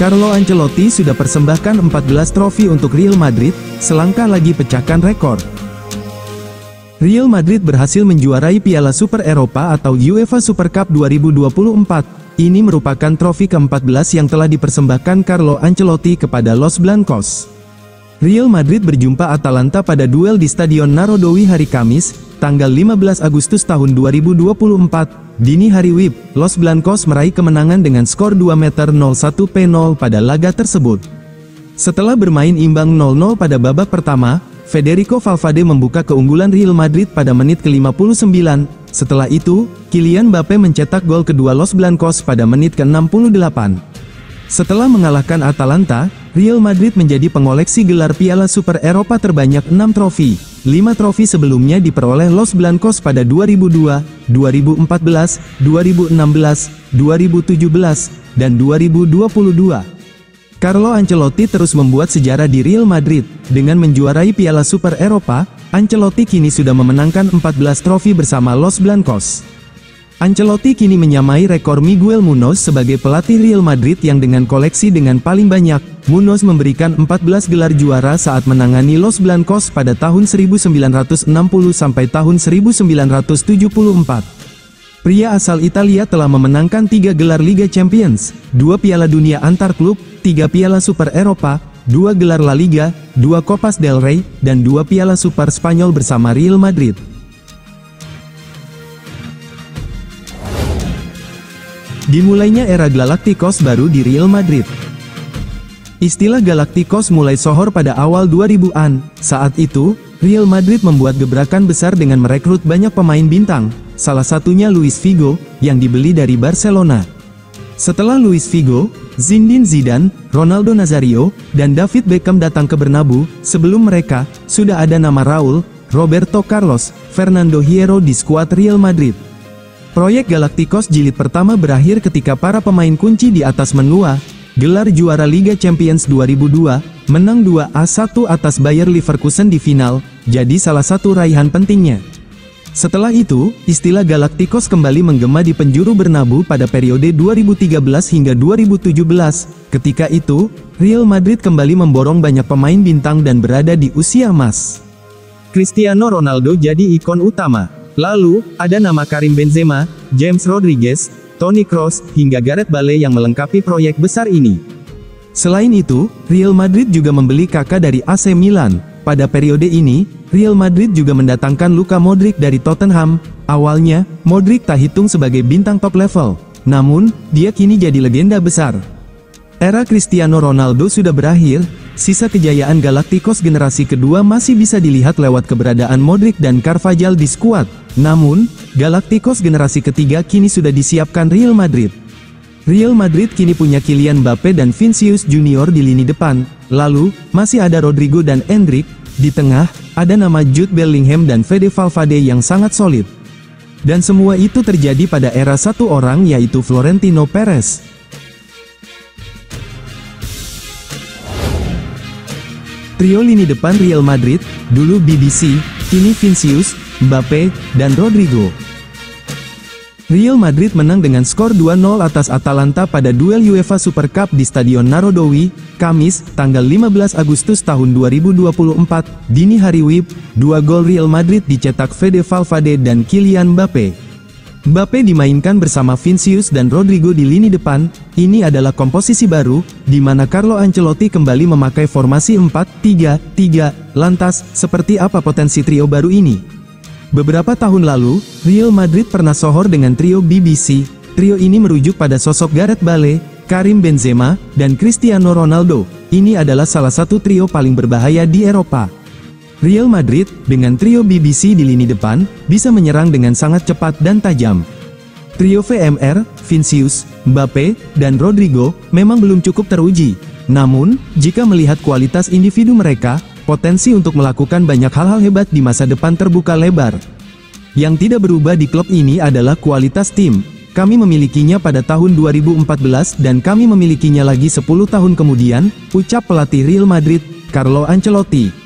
Carlo Ancelotti sudah persembahkan 14 trofi untuk Real Madrid, selangkah lagi pecahkan rekor. Real Madrid berhasil menjuarai Piala Super Eropa atau UEFA Super Cup 2024. Ini merupakan trofi ke-14 yang telah dipersembahkan Carlo Ancelotti kepada Los Blancos. Real Madrid berjumpa Atalanta pada duel di Stadion Narodowi hari Kamis, tanggal 15 Agustus tahun 2024. Dini hari WIB, Los Blancos meraih kemenangan dengan skor 2-1 pada laga tersebut. Setelah bermain imbang 0-0 pada babak pertama, Federico Valverde membuka keunggulan Real Madrid pada menit ke-59. Setelah itu, Kylian Mbappe mencetak gol kedua Los Blancos pada menit ke-68. Setelah mengalahkan Atalanta, Real Madrid menjadi pengoleksi gelar Piala Super Eropa terbanyak 6 trofi. 5 trofi sebelumnya diperoleh Los Blancos pada 2002, 2014, 2016, 2017, dan 2022. Carlo Ancelotti terus membuat sejarah di Real Madrid. Dengan menjuarai Piala Super Eropa, Ancelotti kini sudah memenangkan 14 trofi bersama Los Blancos. Ancelotti kini menyamai rekor Miguel Munoz sebagai pelatih Real Madrid yang dengan koleksi dengan paling banyak. Munoz memberikan 14 gelar juara saat menangani Los Blancos pada tahun 1960 sampai tahun 1974. Pria asal Italia telah memenangkan 3 gelar Liga Champions, 2 Piala Dunia antar klub, 3 Piala Super Eropa, 2 gelar La Liga, 2 Copas del Rey, dan 2 Piala Super Spanyol bersama Real Madrid. Dimulainya era Galacticos baru di Real Madrid. Istilah Galacticos mulai sohor pada awal 2000-an. Saat itu, Real Madrid membuat gebrakan besar dengan merekrut banyak pemain bintang, salah satunya Luis Figo, yang dibeli dari Barcelona. Setelah Luis Figo, Zinedine Zidane, Ronaldo Nazario, dan David Beckham datang ke Bernabeu. Sebelum mereka, sudah ada nama Raul, Roberto Carlos, Fernando Hierro di skuad Real Madrid. Proyek Galacticos jilid pertama berakhir ketika para pemain kunci di atas menua, gelar juara Liga Champions 2002, menang 2-1 atas Bayer Leverkusen di final, jadi salah satu raihan pentingnya. Setelah itu, istilah Galacticos kembali menggema di penjuru Bernabeu pada periode 2013 hingga 2017. Ketika itu, Real Madrid kembali memborong banyak pemain bintang dan berada di usia emas. Cristiano Ronaldo jadi ikon utama. Lalu, ada nama Karim Benzema, James Rodriguez, Toni Kroos, hingga Gareth Bale yang melengkapi proyek besar ini. Selain itu, Real Madrid juga membeli Kaká dari AC Milan. Pada periode ini, Real Madrid juga mendatangkan Luka Modric dari Tottenham. Awalnya, Modric tak hitung sebagai bintang top level. Namun, dia kini jadi legenda besar. Era Cristiano Ronaldo sudah berakhir, sisa kejayaan Galacticos generasi kedua masih bisa dilihat lewat keberadaan Modric dan Carvajal di skuad. Namun, Galacticos generasi ketiga kini sudah disiapkan Real Madrid. Real Madrid kini punya Kylian Mbappe dan Vinicius Junior di lini depan, lalu, masih ada Rodrigo dan Endrick. Di tengah, ada nama Jude Bellingham dan Fede Valverde yang sangat solid. Dan semua itu terjadi pada era satu orang yaitu Florentino Perez. Trio lini depan Real Madrid, dulu BBC, kini Vinicius, Mbappe, dan Rodrigo. Real Madrid menang dengan skor 2-0 atas Atalanta pada duel UEFA Super Cup di Stadion Narodowi, Kamis, tanggal 15 Agustus tahun 2024, dini hari WIB. 2 gol Real Madrid dicetak Fede Valverde dan Kylian Mbappe. Mbappe dimainkan bersama Vinicius dan Rodrigo di lini depan. Ini adalah komposisi baru, di mana Carlo Ancelotti kembali memakai formasi 4-3-3. Lantas, seperti apa potensi trio baru ini? Beberapa tahun lalu, Real Madrid pernah sohor dengan trio BBC. Trio ini merujuk pada sosok Gareth Bale, Karim Benzema, dan Cristiano Ronaldo. Ini adalah salah satu trio paling berbahaya di Eropa. Real Madrid, dengan trio BBC di lini depan, bisa menyerang dengan sangat cepat dan tajam. Trio VMR, Vinicius, Mbappe, dan Rodrigo, memang belum cukup teruji. Namun, jika melihat kualitas individu mereka, potensi untuk melakukan banyak hal-hal hebat di masa depan terbuka lebar. Yang tidak berubah di klub ini adalah kualitas tim. Kami memilikinya pada tahun 2014 dan kami memilikinya lagi 10 tahun kemudian, ucap pelatih Real Madrid, Carlo Ancelotti.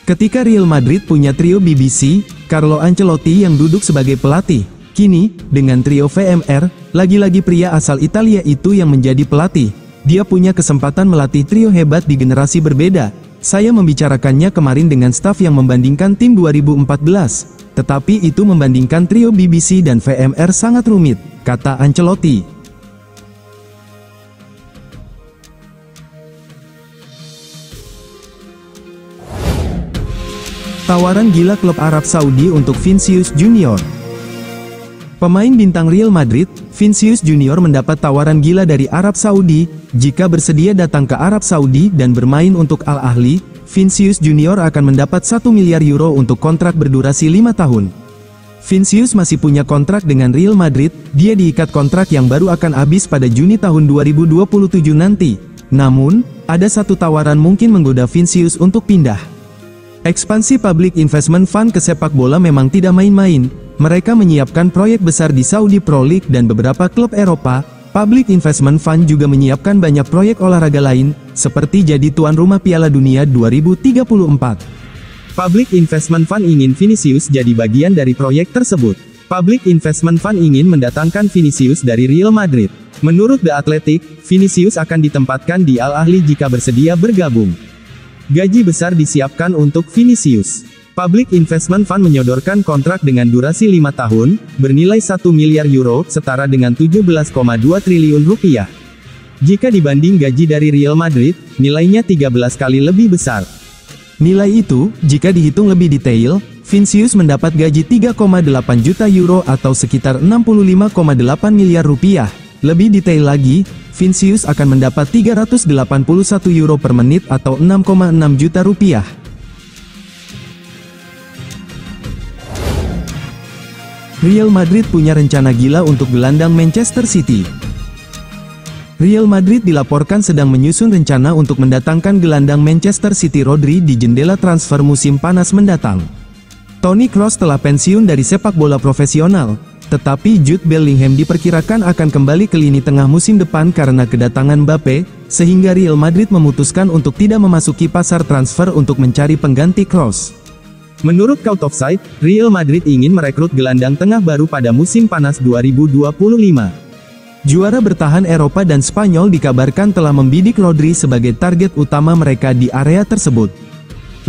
Ketika Real Madrid punya trio BBC, Carlo Ancelotti yang duduk sebagai pelatih. Kini, dengan trio VMR, lagi-lagi pria asal Italia itu yang menjadi pelatih. Dia punya kesempatan melatih trio hebat di generasi berbeda. Saya membicarakannya kemarin dengan staf yang membandingkan tim 2014. Tetapi itu membandingkan trio BBC dan VMR sangat rumit, kata Ancelotti. Tawaran gila klub Arab Saudi untuk Vinicius Junior. Pemain bintang Real Madrid, Vinicius Junior mendapat tawaran gila dari Arab Saudi. Jika bersedia datang ke Arab Saudi dan bermain untuk Al Ahly, Vinicius Junior akan mendapat 1 miliar euro untuk kontrak berdurasi 5 tahun. Vinicius masih punya kontrak dengan Real Madrid, dia diikat kontrak yang baru akan habis pada Juni tahun 2027 nanti. Namun, ada satu tawaran mungkin menggoda Vinicius untuk pindah. Ekspansi Public Investment Fund ke sepak bola memang tidak main-main. Mereka menyiapkan proyek besar di Saudi Pro League dan beberapa klub Eropa. Public Investment Fund juga menyiapkan banyak proyek olahraga lain, seperti jadi tuan rumah Piala Dunia 2034. Public Investment Fund ingin Vinicius jadi bagian dari proyek tersebut. Public Investment Fund ingin mendatangkan Vinicius dari Real Madrid. Menurut The Athletic, Vinicius akan ditempatkan di Al Ahly jika bersedia bergabung. Gaji besar disiapkan untuk Vinicius. Public Investment Fund menyodorkan kontrak dengan durasi 5 tahun, bernilai 1 miliar euro, setara dengan 17,2 triliun rupiah. Jika dibanding gaji dari Real Madrid, nilainya 13 kali lebih besar. Nilai itu, jika dihitung lebih detail, Vinicius mendapat gaji 3,8 juta euro atau sekitar 65,8 miliar rupiah. Lebih detail lagi, Vinicius akan mendapat 381 euro per menit atau 6,6 juta rupiah. Real Madrid punya rencana gila untuk gelandang Manchester City. Real Madrid dilaporkan sedang menyusun rencana untuk mendatangkan gelandang Manchester City Rodri di jendela transfer musim panas mendatang. Toni Kroos telah pensiun dari sepak bola profesional, tetapi Jude Bellingham diperkirakan akan kembali ke lini tengah musim depan karena kedatangan Mbappe, sehingga Real Madrid memutuskan untuk tidak memasuki pasar transfer untuk mencari pengganti Kroos. Menurut Count Offside, Real Madrid ingin merekrut gelandang tengah baru pada musim panas 2025. Juara bertahan Eropa dan Spanyol dikabarkan telah membidik Rodri sebagai target utama mereka di area tersebut.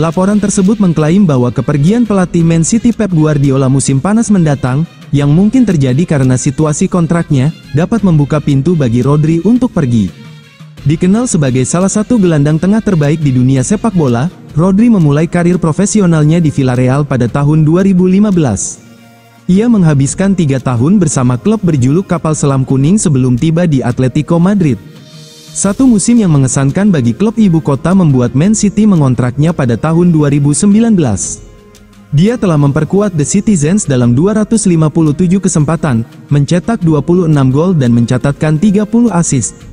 Laporan tersebut mengklaim bahwa kepergian pelatih Man City Pep Guardiola musim panas mendatang, yang mungkin terjadi karena situasi kontraknya, dapat membuka pintu bagi Rodri untuk pergi. Dikenal sebagai salah satu gelandang tengah terbaik di dunia sepak bola, Rodri memulai karir profesionalnya di Villarreal pada tahun 2015. Ia menghabiskan 3 tahun bersama klub berjuluk Kapal Selam Kuning sebelum tiba di Atletico Madrid. Satu musim yang mengesankan bagi klub ibu kota membuat Man City mengontraknya pada tahun 2019. Dia telah memperkuat The Citizens dalam 257 kesempatan, mencetak 26 gol dan mencatatkan 30 assist.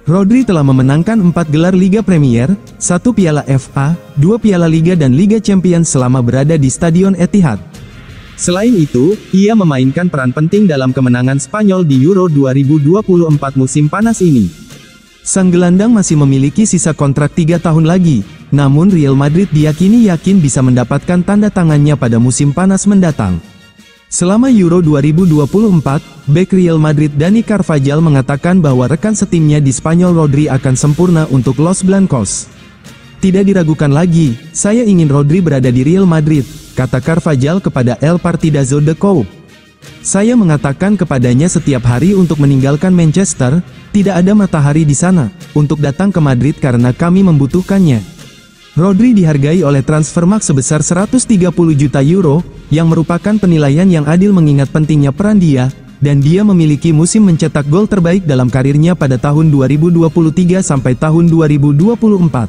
Rodri telah memenangkan 4 gelar Liga Premier, 1 Piala FA, 2 Piala Liga dan Liga Champions selama berada di Stadion Etihad. Selain itu, ia memainkan peran penting dalam kemenangan Spanyol di Euro 2024 musim panas ini. Sang gelandang masih memiliki sisa kontrak 3 tahun lagi, namun Real Madrid diyakini yakin bisa mendapatkan tanda tangannya pada musim panas mendatang. Selama Euro 2024, bek Real Madrid Dani Carvajal mengatakan bahwa rekan setimnya di Spanyol Rodri akan sempurna untuk Los Blancos. Tidak diragukan lagi, saya ingin Rodri berada di Real Madrid, kata Carvajal kepada El Partidazo de Coupe. Saya mengatakan kepadanya setiap hari untuk meninggalkan Manchester, tidak ada matahari di sana, untuk datang ke Madrid karena kami membutuhkannya. Rodri dihargai oleh Transfermarkt sebesar 130 juta euro, yang merupakan penilaian yang adil mengingat pentingnya peran dia, dan dia memiliki musim mencetak gol terbaik dalam karirnya pada tahun 2023 sampai tahun 2024.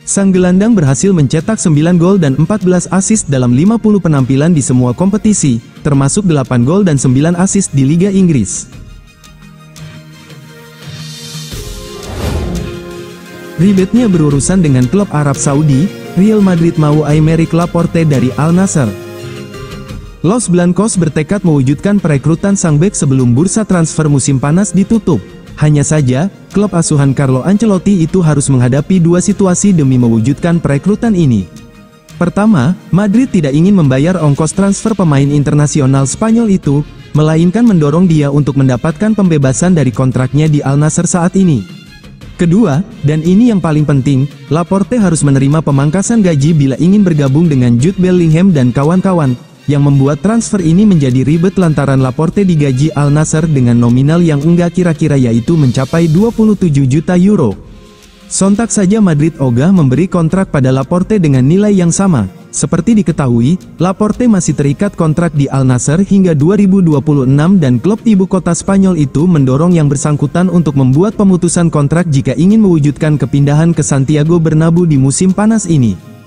Sang gelandang berhasil mencetak 9 gol dan 14 assist dalam 50 penampilan di semua kompetisi, termasuk 8 gol dan 9 assist di Liga Inggris. Ribetnya berurusan dengan klub Arab Saudi, Real Madrid mau Aymeric Laporte dari Al Nassr. Los Blancos bertekad mewujudkan perekrutan sang bek sebelum bursa transfer musim panas ditutup. Hanya saja, klub asuhan Carlo Ancelotti itu harus menghadapi 2 situasi demi mewujudkan perekrutan ini. Pertama, Madrid tidak ingin membayar ongkos transfer pemain internasional Spanyol itu, melainkan mendorong dia untuk mendapatkan pembebasan dari kontraknya di Al Nassr saat ini. Kedua, dan ini yang paling penting, Laporte harus menerima pemangkasan gaji bila ingin bergabung dengan Jude Bellingham dan kawan-kawan, yang membuat transfer ini menjadi ribet lantaran Laporte digaji Al Nassr dengan nominal yang enggak kira-kira yaitu mencapai 27 juta euro. Sontak saja Madrid ogah memberi kontrak pada Laporte dengan nilai yang sama. Seperti diketahui, Laporte masih terikat kontrak di Al Nassr hingga 2026 dan klub ibu kota Spanyol itu mendorong yang bersangkutan untuk membuat pemutusan kontrak jika ingin mewujudkan kepindahan ke Santiago Bernabeu di musim panas ini.